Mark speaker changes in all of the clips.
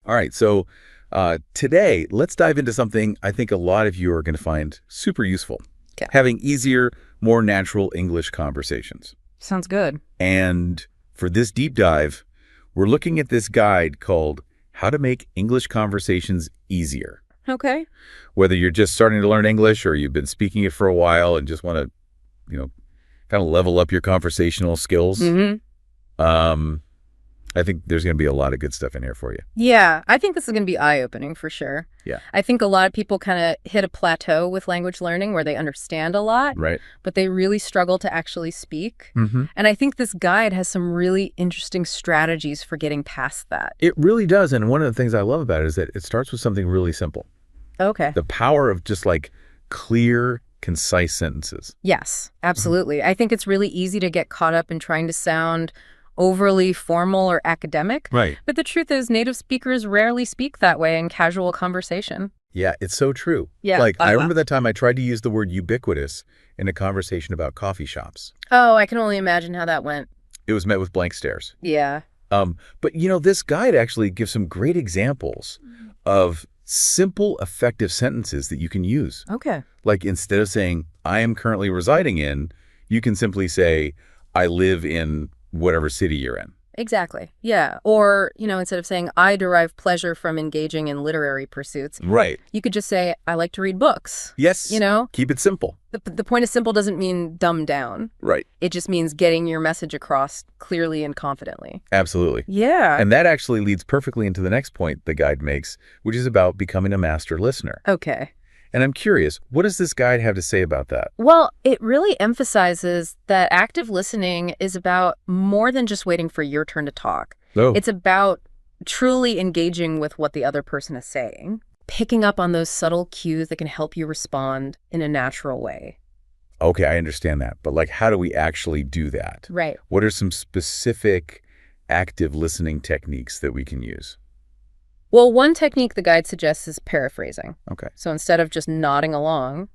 Speaker 1: All right, so today, let's dive into something I think a lot of you are going to find super useful.
Speaker 2: Okay.
Speaker 1: Having easier, more natural English conversations.
Speaker 2: Sounds good.
Speaker 1: And for this deep dive, we're looking at this guide called How to Make English Conversations Easier.
Speaker 2: Okay.
Speaker 1: Whether you're just starting to learn English or you've been speaking it for a while and just want to, kind of level up your conversational skills, I think there's going to be a lot of good stuff in here for you.
Speaker 2: Yeah, I think this is going to be eye-opening for sure.
Speaker 1: Yeah.
Speaker 2: I think a lot of people kind of hit a plateau with language learning where they understand a lot,
Speaker 1: Right.
Speaker 2: but they really struggle to actually speak.
Speaker 1: Mm-hmm.
Speaker 2: And I think this guide has some really interesting strategies for getting past that.
Speaker 1: It really does. And one of the things I love about it is that it starts with something really simple.
Speaker 2: Okay.
Speaker 1: The power of just like clear, concise sentences.
Speaker 2: Yes, absolutely. I think it's really easy to get caught up in trying to sound overly formal or academic.
Speaker 1: Right.
Speaker 2: But the truth is native speakers rarely speak that way in casual conversation.
Speaker 1: Yeah, it's so true.
Speaker 2: Yeah.
Speaker 1: Like, I remember that time I tried to use the word ubiquitous in a conversation about coffee shops.
Speaker 2: Oh, I can only imagine how that went.
Speaker 1: It was met with blank stares.
Speaker 2: Yeah.
Speaker 1: But, this guide actually gives some great examples of simple, effective sentences that you can use.
Speaker 2: Okay.
Speaker 1: Like, instead of saying, I am currently residing in, you can simply say, I live in whatever city you're in.
Speaker 2: Exactly. Yeah. Or, instead of saying, I derive pleasure from engaging in literary pursuits,
Speaker 1: Right.
Speaker 2: you could just say, I like to read books.
Speaker 1: Yes.
Speaker 2: You know?
Speaker 1: Keep it simple.
Speaker 2: The point of simple doesn't mean dumbed down.
Speaker 1: Right.
Speaker 2: It just means getting your message across clearly and confidently.
Speaker 1: Absolutely.
Speaker 2: Yeah.
Speaker 1: And that actually leads perfectly into the next point the guide makes, which is about becoming a master listener.
Speaker 2: Okay.
Speaker 1: And I'm curious, what does this guide have to say about that?
Speaker 2: Well, it really emphasizes that active listening is about more than just waiting for your turn to talk.
Speaker 1: Oh.
Speaker 2: It's about truly engaging with what the other person is saying, picking up on those subtle cues that can help you respond in a natural way.
Speaker 1: Okay, I understand that. But how do we actually do that?
Speaker 2: Right.
Speaker 1: What are some specific active listening techniques that we can use?
Speaker 2: Well, one technique the guide suggests is paraphrasing.
Speaker 1: Okay.
Speaker 2: So instead of just nodding along,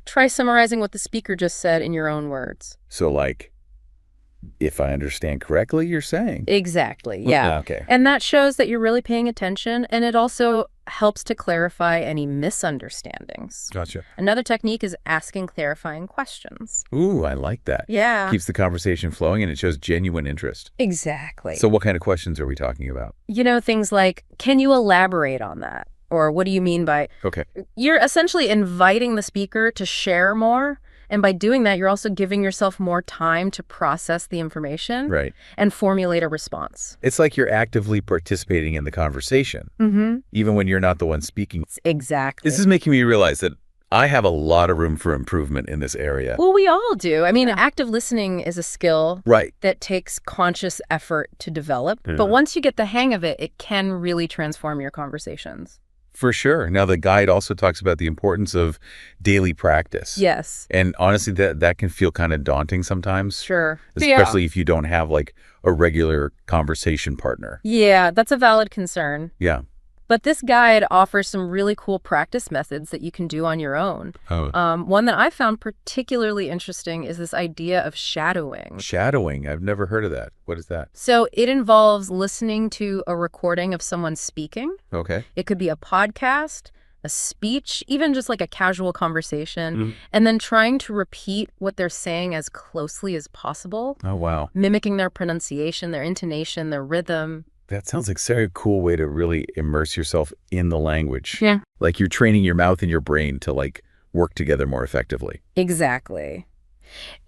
Speaker 2: try summarizing what the speaker just said in your own words.
Speaker 1: So if I understand correctly, you're saying.
Speaker 2: Exactly, yeah.
Speaker 1: Okay.
Speaker 2: And that shows that you're really paying attention, and it also helps to clarify any misunderstandings.
Speaker 1: Gotcha.
Speaker 2: Another technique is asking clarifying questions.
Speaker 1: Ooh, I like that.
Speaker 2: Yeah.
Speaker 1: Keeps the conversation flowing and it shows genuine interest.
Speaker 2: Exactly.
Speaker 1: So what kind of questions are we talking about?
Speaker 2: Things like, can you elaborate on that? Or what do you mean by...
Speaker 1: Okay.
Speaker 2: You're essentially inviting the speaker to share more. And by doing that, you're also giving yourself more time to process the information
Speaker 1: Right.
Speaker 2: and formulate a response.
Speaker 1: It's like you're actively participating in the conversation, even when you're not the one speaking.
Speaker 2: Exactly.
Speaker 1: This is making me realize that I have a lot of room for improvement in this area.
Speaker 2: Well, we all do. I mean, active listening is a skill
Speaker 1: Right.
Speaker 2: that takes conscious effort to develop. But once you get the hang of it, it can really transform your conversations.
Speaker 1: For sure. Now, the guide also talks about the importance of daily practice.
Speaker 2: Yes.
Speaker 1: And honestly, that can feel kind of daunting sometimes.
Speaker 2: Sure.
Speaker 1: Especially if you don't have a regular conversation partner.
Speaker 2: Yeah, that's a valid concern.
Speaker 1: Yeah.
Speaker 2: But this guide offers some really cool practice methods that you can do on your own.
Speaker 1: Oh.
Speaker 2: One that I found particularly interesting is this idea of shadowing.
Speaker 1: Shadowing. I've never heard of that. What is that?
Speaker 2: So it involves listening to a recording of someone speaking.
Speaker 1: Okay.
Speaker 2: It could be a podcast, a speech, even just like a casual conversation, and then trying to repeat what they're saying as closely as possible.
Speaker 1: Oh, wow.
Speaker 2: Mimicking their pronunciation, their intonation, their rhythm.
Speaker 1: That sounds like such a cool way to really immerse yourself in the language.
Speaker 2: Yeah.
Speaker 1: Like you're training your mouth and your brain to work together more effectively.
Speaker 2: Exactly.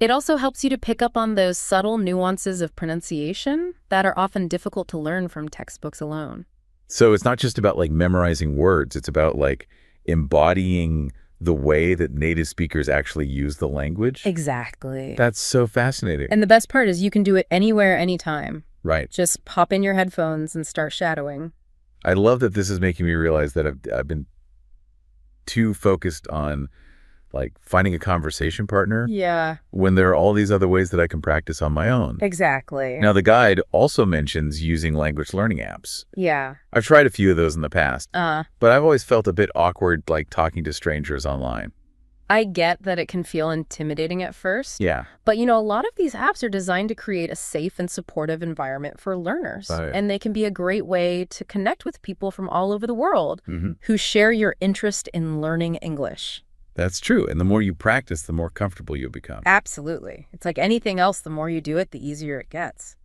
Speaker 2: It also helps you to pick up on those subtle nuances of pronunciation that are often difficult to learn from textbooks alone.
Speaker 1: So it's not just about memorizing words. It's about embodying the way that native speakers actually use the language.
Speaker 2: Exactly.
Speaker 1: That's so fascinating.
Speaker 2: And the best part is you can do it anywhere, anytime.
Speaker 1: Right.
Speaker 2: Just pop in your headphones and start shadowing.
Speaker 1: I love that this is making me realize that I've been too focused on finding a conversation partner.
Speaker 2: Yeah.
Speaker 1: When there are all these other ways that I can practice on my own.
Speaker 2: Exactly.
Speaker 1: Now, the guide also mentions using language learning apps.
Speaker 2: Yeah.
Speaker 1: I've tried a few of those in the past,
Speaker 2: Uh-huh.
Speaker 1: but I've always felt a bit awkward talking to strangers online.
Speaker 2: I get that it can feel intimidating at first,
Speaker 1: Yeah.
Speaker 2: but a lot of these apps are designed to create a safe and supportive environment for learners.
Speaker 1: Right.
Speaker 2: And they can be a great way to connect with people from all over the world
Speaker 1: Hmm.
Speaker 2: who share your interest in learning English.
Speaker 1: That's true. And the more you practice, the more comfortable you'll become.
Speaker 2: Absolutely. It's like anything else, the more you do it, the easier it gets.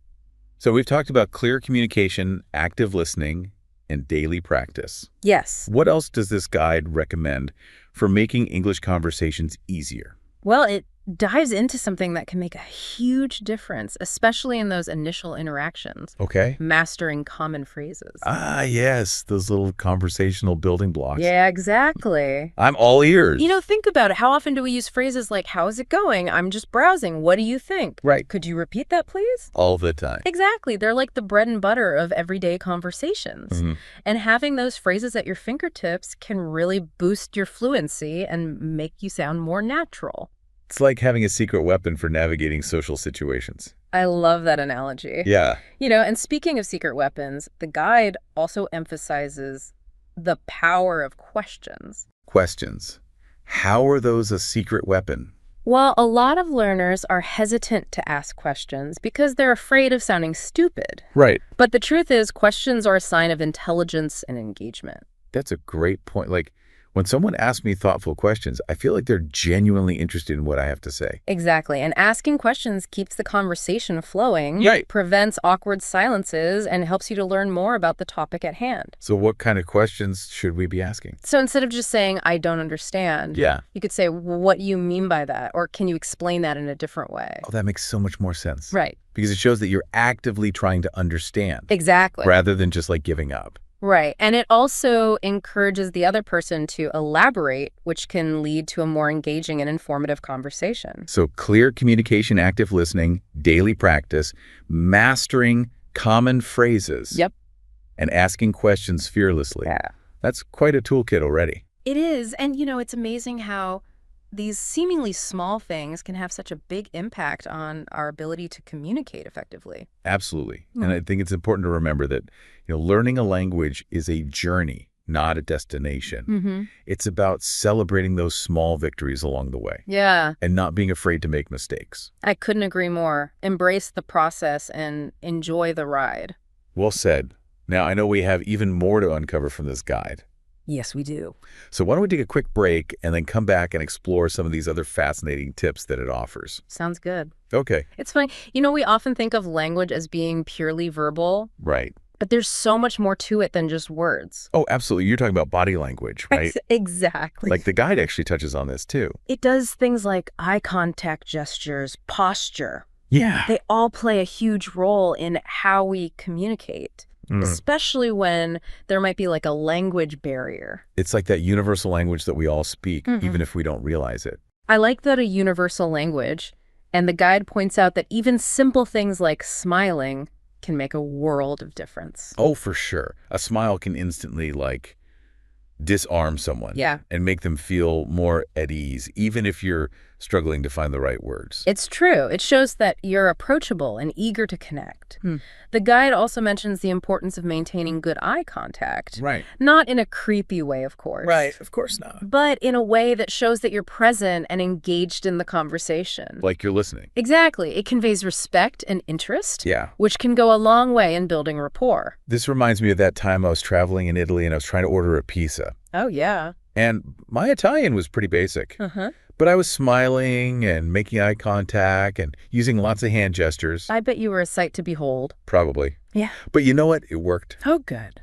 Speaker 1: So we've talked about clear communication, active listening, and daily practice.
Speaker 2: Yes.
Speaker 1: What else does this guide recommend for making English conversations easier?
Speaker 2: Well, it dives into something that can make a huge difference, especially in those initial interactions.
Speaker 1: Okay.
Speaker 2: Mastering common phrases.
Speaker 1: Ah, yes, those little conversational building blocks.
Speaker 2: Yeah, exactly.
Speaker 1: I'm all ears.
Speaker 2: Think about it. How often do we use phrases like, "How is it going? I'm just browsing. What do you think?"
Speaker 1: Right.
Speaker 2: Could you repeat that, please?
Speaker 1: All the time.
Speaker 2: Exactly. They're like the bread and butter of everyday conversations.
Speaker 1: Mhm.
Speaker 2: And having those phrases at your fingertips can really boost your fluency and make you sound more natural.
Speaker 1: It's like having a secret weapon for navigating social situations.
Speaker 2: I love that analogy.
Speaker 1: Yeah.
Speaker 2: And speaking of secret weapons, the guide also emphasizes the power of questions.
Speaker 1: Questions. How are those a secret weapon?
Speaker 2: Well, a lot of learners are hesitant to ask questions because they're afraid of sounding stupid.
Speaker 1: Right.
Speaker 2: But the truth is, questions are a sign of intelligence and engagement.
Speaker 1: That's a great point. Like, when someone asks me thoughtful questions, I feel like they're genuinely interested in what I have to say.
Speaker 2: Exactly. And asking questions keeps the conversation flowing,
Speaker 1: Right.
Speaker 2: prevents awkward silences, and helps you to learn more about the topic at hand.
Speaker 1: So what kind of questions should we be asking?
Speaker 2: So instead of just saying, "I don't understand,"
Speaker 1: Yeah.
Speaker 2: you could say, "Well, what do you mean by that?" Or "Can you explain that in a different way?"
Speaker 1: Oh, that makes so much more sense.
Speaker 2: Right.
Speaker 1: Because it shows that you're actively trying to understand
Speaker 2: Exactly.
Speaker 1: rather than just like giving up.
Speaker 2: Right. And it also encourages the other person to elaborate, which can lead to a more engaging and informative conversation.
Speaker 1: So clear communication, active listening, daily practice, mastering common phrases.
Speaker 2: Yep.
Speaker 1: And asking questions fearlessly.
Speaker 2: Yeah.
Speaker 1: That's quite a toolkit already.
Speaker 2: It is. And, it's amazing how these seemingly small things can have such a big impact on our ability to communicate effectively.
Speaker 1: Absolutely. And I think it's important to remember that, learning a language is a journey, not a destination.
Speaker 2: Mm-hmm.
Speaker 1: It's about celebrating those small victories along the way
Speaker 2: Yeah.
Speaker 1: and not being afraid to make mistakes.
Speaker 2: I couldn't agree more. Embrace the process and enjoy the ride.
Speaker 1: Well said. Now, I know we have even more to uncover from this guide.
Speaker 2: Yes, we do.
Speaker 1: So why don't we take a quick break and then come back and explore some of these other fascinating tips that it offers?
Speaker 2: Sounds good.
Speaker 1: Okay.
Speaker 2: It's funny. We often think of language as being purely verbal,
Speaker 1: Right.
Speaker 2: but there's so much more to it than just words.
Speaker 1: Oh, absolutely. You're talking about body language, right?
Speaker 2: Exactly.
Speaker 1: Like the guide actually touches on this too.
Speaker 2: It does things like eye contact gestures, posture.
Speaker 1: Yeah.
Speaker 2: They all play a huge role in how we communicate, especially when there might be like a language barrier.
Speaker 1: It's like that universal language that we all speak, even if we don't realize it.
Speaker 2: I like that a universal language, and the guide points out that even simple things like smiling can make a world of difference.
Speaker 1: Oh, for sure. A smile can instantly disarm someone.
Speaker 2: Yeah.
Speaker 1: And make them feel more at ease, even if you're struggling to find the right words.
Speaker 2: It's true. It shows that you're approachable and eager to connect. The guide also mentions the importance of maintaining good eye contact.
Speaker 1: Right.
Speaker 2: Not in a creepy way, of course.
Speaker 1: Right. Of course not.
Speaker 2: But in a way that shows that you're present and engaged in the conversation.
Speaker 1: Like you're listening.
Speaker 2: Exactly. It conveys respect and interest.
Speaker 1: Yeah.
Speaker 2: Which can go a long way in building rapport.
Speaker 1: This reminds me of that time I was traveling in Italy and I was trying to order a pizza.
Speaker 2: Oh, yeah.
Speaker 1: And my Italian was pretty basic. But I was smiling and making eye contact and using lots of hand gestures.
Speaker 2: I bet you were a sight to behold.
Speaker 1: Probably.
Speaker 2: Yeah.
Speaker 1: But you know what? It worked.
Speaker 2: Oh, good.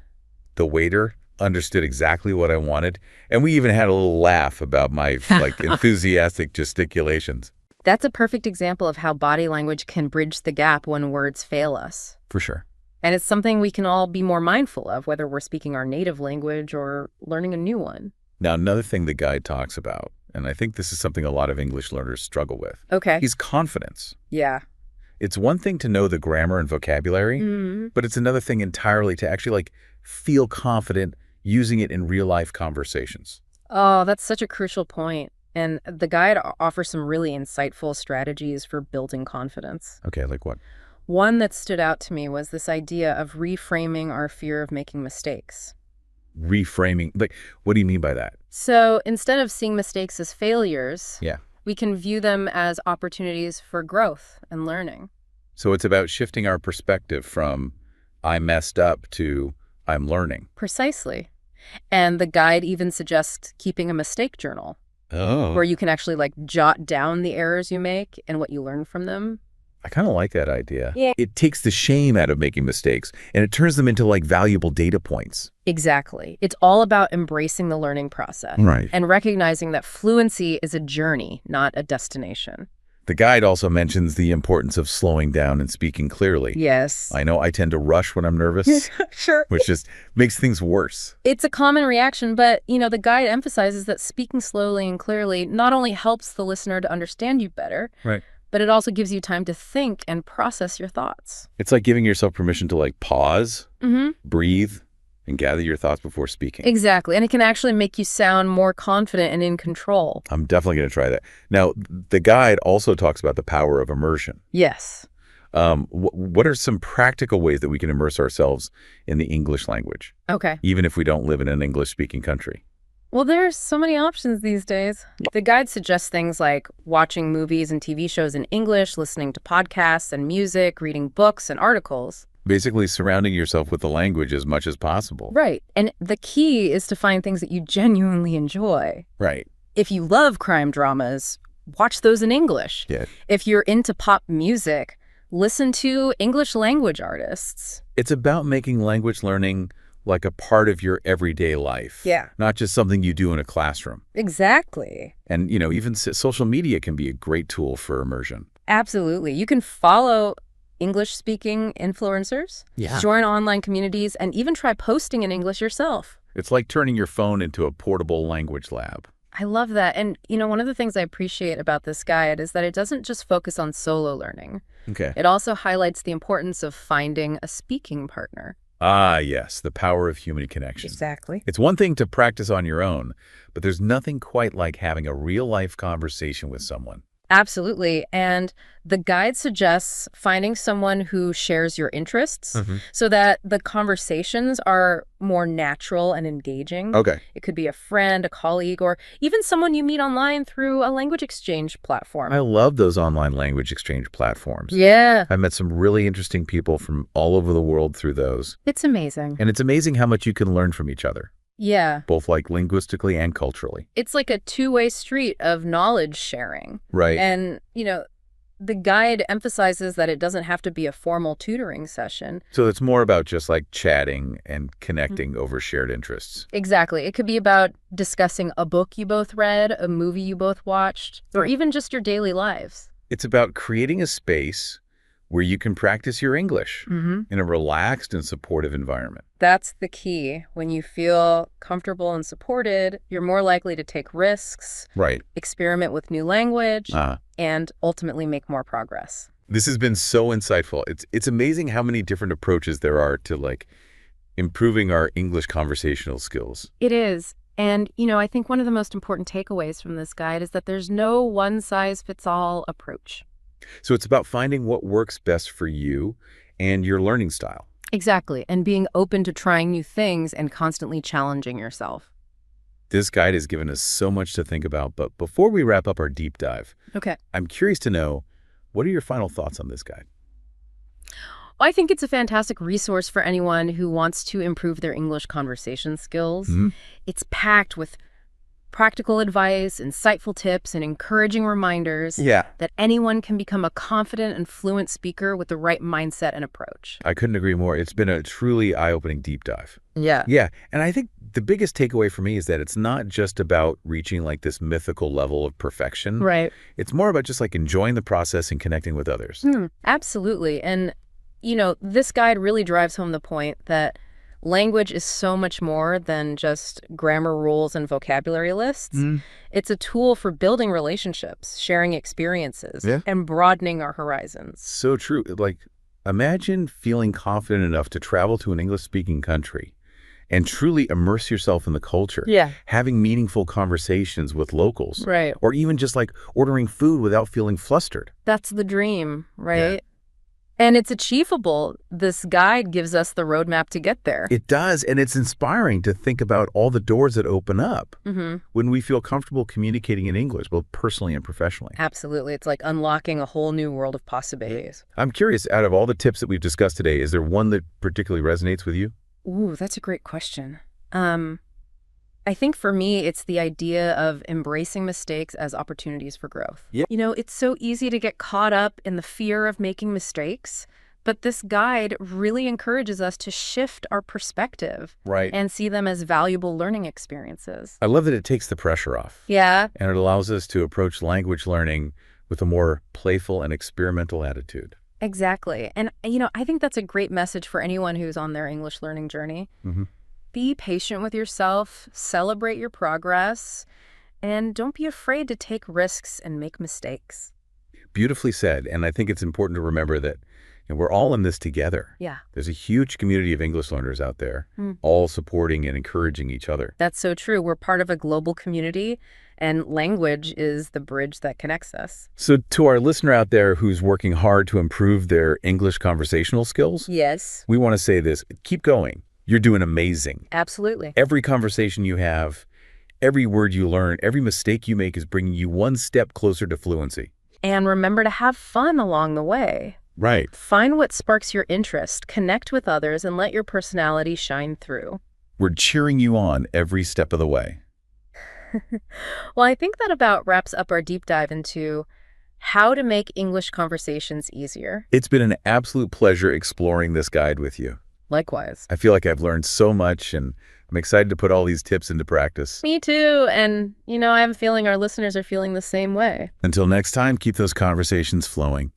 Speaker 1: The waiter understood exactly what I wanted. And we even had a little laugh about my enthusiastic gesticulations.
Speaker 2: That's a perfect example of how body language can bridge the gap when words fail us.
Speaker 1: For sure.
Speaker 2: And it's something we can all be more mindful of, whether we're speaking our native language or learning a new one.
Speaker 1: Now, another thing the guide talks about, and I think this is something a lot of English learners struggle with,
Speaker 2: Okay.
Speaker 1: is confidence.
Speaker 2: Yeah.
Speaker 1: It's one thing to know the grammar and vocabulary, but it's another thing entirely to actually feel confident using it in real-life conversations.
Speaker 2: Oh, that's such a crucial point. And the guide offers some really insightful strategies for building confidence.
Speaker 1: Okay, like what?
Speaker 2: One that stood out to me was this idea of reframing our fear of making mistakes.
Speaker 1: reframing? Like, what do you mean by that?
Speaker 2: So instead of seeing mistakes as failures,
Speaker 1: Yeah.
Speaker 2: we can view them as opportunities for growth and learning.
Speaker 1: So it's about shifting our perspective from I messed up to I'm learning.
Speaker 2: Precisely. And the guide even suggests keeping a mistake journal where you can actually like jot down the errors you make and what you learn from them.
Speaker 1: I kind of like that idea.
Speaker 2: Yeah.
Speaker 1: It takes the shame out of making mistakes and it turns them into like valuable data points.
Speaker 2: Exactly. It's all about embracing the learning process.
Speaker 1: Right.
Speaker 2: And recognizing that fluency is a journey, not a destination.
Speaker 1: The guide also mentions the importance of slowing down and speaking clearly.
Speaker 2: Yes.
Speaker 1: I know I tend to rush when I'm nervous,
Speaker 2: Sure.
Speaker 1: which just makes things worse.
Speaker 2: It's a common reaction, but, the guide emphasizes that speaking slowly and clearly not only helps the listener to understand you better,
Speaker 1: Right.
Speaker 2: but it also gives you time to think and process your thoughts.
Speaker 1: It's like giving yourself permission to like pause,
Speaker 2: Mm-hmm.
Speaker 1: breathe, and gather your thoughts before speaking.
Speaker 2: Exactly. And it can actually make you sound more confident and in control.
Speaker 1: I'm definitely going to try that. Now, the guide also talks about the power of immersion.
Speaker 2: Yes.
Speaker 1: What are some practical ways that we can immerse ourselves in the English language,
Speaker 2: Okay.
Speaker 1: even if we don't live in an English-speaking country?
Speaker 2: Well, there's so many options these days. The guide suggests things like watching movies and TV shows in English, listening to podcasts and music, reading books and articles.
Speaker 1: Basically surrounding yourself with the language as much as possible.
Speaker 2: Right. And the key is to find things that you genuinely enjoy.
Speaker 1: Right.
Speaker 2: If you love crime dramas, watch those in English.
Speaker 1: Yeah.
Speaker 2: If you're into pop music, listen to English language artists.
Speaker 1: It's about making language learning like a part of your everyday life.
Speaker 2: Yeah.
Speaker 1: Not just something you do in a classroom.
Speaker 2: Exactly.
Speaker 1: And, even social media can be a great tool for immersion.
Speaker 2: Absolutely. You can follow English-speaking influencers, join online communities, and even try posting in English yourself.
Speaker 1: It's like turning your phone into a portable language lab.
Speaker 2: I love that. And, one of the things I appreciate about this guide is that it doesn't just focus on solo learning.
Speaker 1: Okay.
Speaker 2: It also highlights the importance of finding a speaking partner.
Speaker 1: Ah, yes, the power of human connection.
Speaker 2: Exactly.
Speaker 1: It's one thing to practice on your own, but there's nothing quite like having a real-life conversation with someone.
Speaker 2: Absolutely. And the guide suggests finding someone who shares your interests so that the conversations are more natural and engaging.
Speaker 1: Okay.
Speaker 2: It could be a friend, a colleague, or even someone you meet online through a language exchange platform.
Speaker 1: I love those online language exchange platforms.
Speaker 2: Yeah.
Speaker 1: I've met some really interesting people from all over the world through those.
Speaker 2: It's amazing.
Speaker 1: And it's amazing how much you can learn from each other.
Speaker 2: Yeah.
Speaker 1: Both like linguistically and culturally.
Speaker 2: It's like a two-way street of knowledge sharing.
Speaker 1: Right.
Speaker 2: And, the guide emphasizes that it doesn't have to be a formal tutoring session.
Speaker 1: So it's more about just like chatting and connecting over shared interests.
Speaker 2: Exactly. It could be about discussing a book you both read, a movie you both watched, or even just your daily lives.
Speaker 1: It's about creating a space where you can practice your English in a relaxed and supportive environment.
Speaker 2: That's the key. When you feel comfortable and supported, you're more likely to take risks,
Speaker 1: Right.
Speaker 2: experiment with new language, and ultimately make more progress.
Speaker 1: This has been so insightful. It's amazing how many different approaches there are to like improving our English conversational skills.
Speaker 2: It is. And, I think one of the most important takeaways from this guide is that there's no one-size-fits-all approach.
Speaker 1: So it's about finding what works best for you and your learning style.
Speaker 2: Exactly. And being open to trying new things and constantly challenging yourself.
Speaker 1: This guide has given us so much to think about, but before we wrap up our deep dive,
Speaker 2: Okay.
Speaker 1: I'm curious to know, what are your final thoughts on this guide?
Speaker 2: I think it's a fantastic resource for anyone who wants to improve their English conversation skills. It's packed with practical advice, insightful tips, and encouraging reminders that anyone can become a confident and fluent speaker with the right mindset and approach.
Speaker 1: I couldn't agree more. It's been a truly eye-opening deep dive.
Speaker 2: Yeah.
Speaker 1: Yeah, and I think the biggest takeaway for me is that it's not just about reaching like this mythical level of perfection.
Speaker 2: Right.
Speaker 1: It's more about just like enjoying the process and connecting with others.
Speaker 2: Absolutely. And, this guide really drives home the point that language is so much more than just grammar rules and vocabulary lists. It's a tool for building relationships, sharing experiences, and broadening our horizons.
Speaker 1: So true. Like, imagine feeling confident enough to travel to an English-speaking country and truly immerse yourself in the culture.
Speaker 2: Yeah.
Speaker 1: Having meaningful conversations with locals.
Speaker 2: Right.
Speaker 1: Or even just like ordering food without feeling flustered.
Speaker 2: That's the dream, right? And it's achievable. This guide gives us the roadmap to get there.
Speaker 1: It does, and it's inspiring to think about all the doors that open up when we feel comfortable communicating in English, both personally and professionally.
Speaker 2: Absolutely. It's like unlocking a whole new world of possibilities.
Speaker 1: I'm curious, out of all the tips that we've discussed today, is there one that particularly resonates with you?
Speaker 2: Ooh, that's a great question. I think for me, it's the idea of embracing mistakes as opportunities for growth.
Speaker 1: Yeah.
Speaker 2: You know, it's so easy to get caught up in the fear of making mistakes, but this guide really encourages us to shift our perspective
Speaker 1: Right.
Speaker 2: and see them as valuable learning experiences.
Speaker 1: I love that it takes the pressure off.
Speaker 2: Yeah,
Speaker 1: And it allows us to approach language learning with a more playful and experimental attitude.
Speaker 2: exactly. And, you know, I think that's a great message for anyone who's on their English learning journey. Be patient with yourself, celebrate your progress, and don't be afraid to take risks and make mistakes.
Speaker 1: Beautifully said. And I think it's important to remember that we're all in this together.
Speaker 2: Yeah.
Speaker 1: There's a huge community of English learners out there, all supporting and encouraging each other.
Speaker 2: That's so true. We're part of a global community, and language is the bridge that connects us.
Speaker 1: So to our listener out there who's working hard to improve their English conversational skills,
Speaker 2: Yes,
Speaker 1: we want to say this: keep going. You're doing amazing.
Speaker 2: absolutely.
Speaker 1: Every conversation you have, every word you learn, every mistake you make is bringing you one step closer to fluency.
Speaker 2: And remember to have fun along the way.
Speaker 1: Right.
Speaker 2: Find what sparks your interest, connect with others, and let your personality shine through.
Speaker 1: We're cheering you on every step of the way.
Speaker 2: Well, I think that about wraps up our deep dive into how to make English conversations easier.
Speaker 1: It's been an absolute pleasure exploring this guide with you.
Speaker 2: Likewise.
Speaker 1: I feel like I've learned so much, and I'm excited to put all these tips into practice.
Speaker 2: Me too. And, you know, I have a feeling our listeners are feeling the same way.
Speaker 1: Until next time, keep those conversations flowing.